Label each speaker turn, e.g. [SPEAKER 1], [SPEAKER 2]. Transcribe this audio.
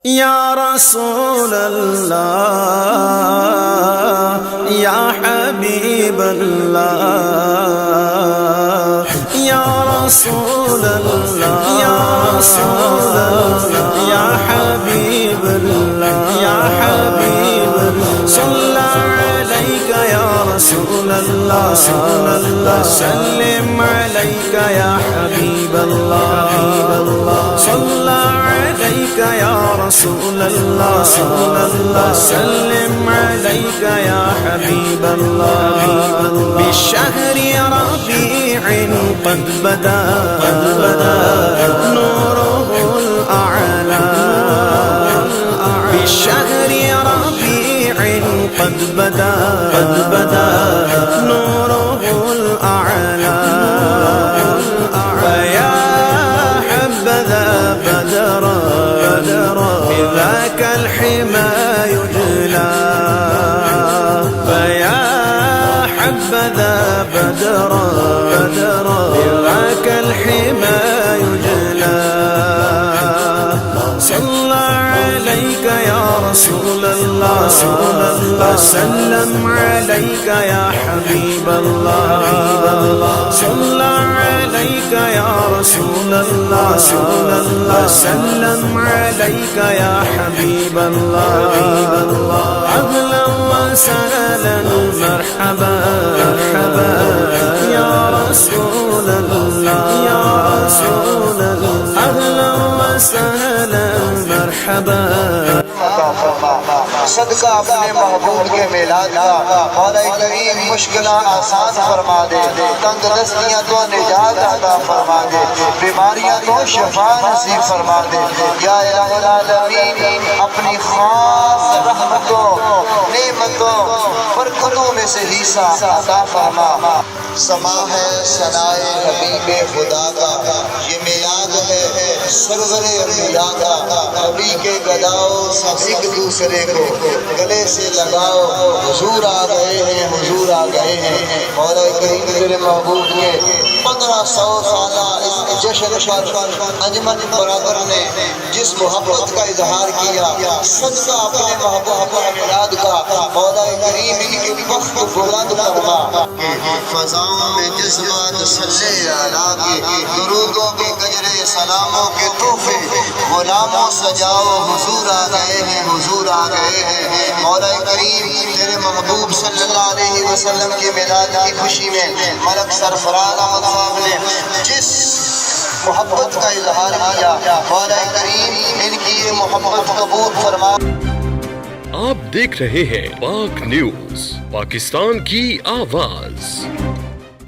[SPEAKER 1] या रसूल अल्लाह या हबीब अल्लाह या रसूल अल्लाह या रसूल अल्लाह या हबीब अल्लाह या हबीब अल्लाह सल्लल्लाहु अलैका या रसूल अल्लाह सल्लिम अलैका या हबीब अल्लाह सल्लल्लाहु अलैका या रसूल अल्लाह सल्लिम अलैका या हबीब अल्लाह बिशहरि रबीइन क़द बदा नूरुहुल अअला बिशहरि रबीइन क़द बदा नूरुहुल अअला या हब्बذا بدرا بذاك الحما يجلى فيا حبذا بدرا بذاك الحما يجلى صلى عليك يا رسول الله وسلم عليك يا حبيب الله صلى عليك يا رسول الله وسلم عليك يا حبيب الله أهلا وسهلا مرحبا يا رسول الله يا رسول الله أهلا وسهلا مرحبا
[SPEAKER 2] सदका अपने महबूब के मिलाद का मौला करीम मुश्किल आसान फरमा दे, तंदुरुस्तियाँ तो निजात अता फरमा दे, बीमारियाँ तो शिफा नसीब फरमा दे। या इलाहुल आलमीन अपनी खास रहमतों नेमतों बरकतों में से हिस्सा अता फरमा। समा है सनाए हबीबे खुदा का, ये मिलाद है सरवरे अंबिया का। नबी के गदाओ सब एक दूसरे को गले से लगाओ, हुजूर आ गए हैं, हुजूर आ गए हैं। मौला करीम तेरे महबूब के 1500 साला इस जश्न पर अंजमन बरादर ने जिस मोहब्बत का इजहार किया, सदका अपने महबूब के मिलाद का मौला करीम इनके वक्त बुलंद फरमा। फज़ाओं में जज्बात सल्ले अला के दुरूदों के गजरे सलामों के तोहफे गुलामों सजाओ, हुजूर आ गए हैं, हुजूर आ गए हैं। मौला करीम तेरे महबूब सल्लल्लाहु अलैहि वसल्लम के मिलाद की खुशी में मलक सरफराज अहमद साहब ने जिस मोहब्बत का इजहार किया, मौला करीम इनकी ये मोहब्बत कबूल फरमा।
[SPEAKER 3] आप देख रहे हैं पाक न्यूज, पाकिस्तान की आवाज।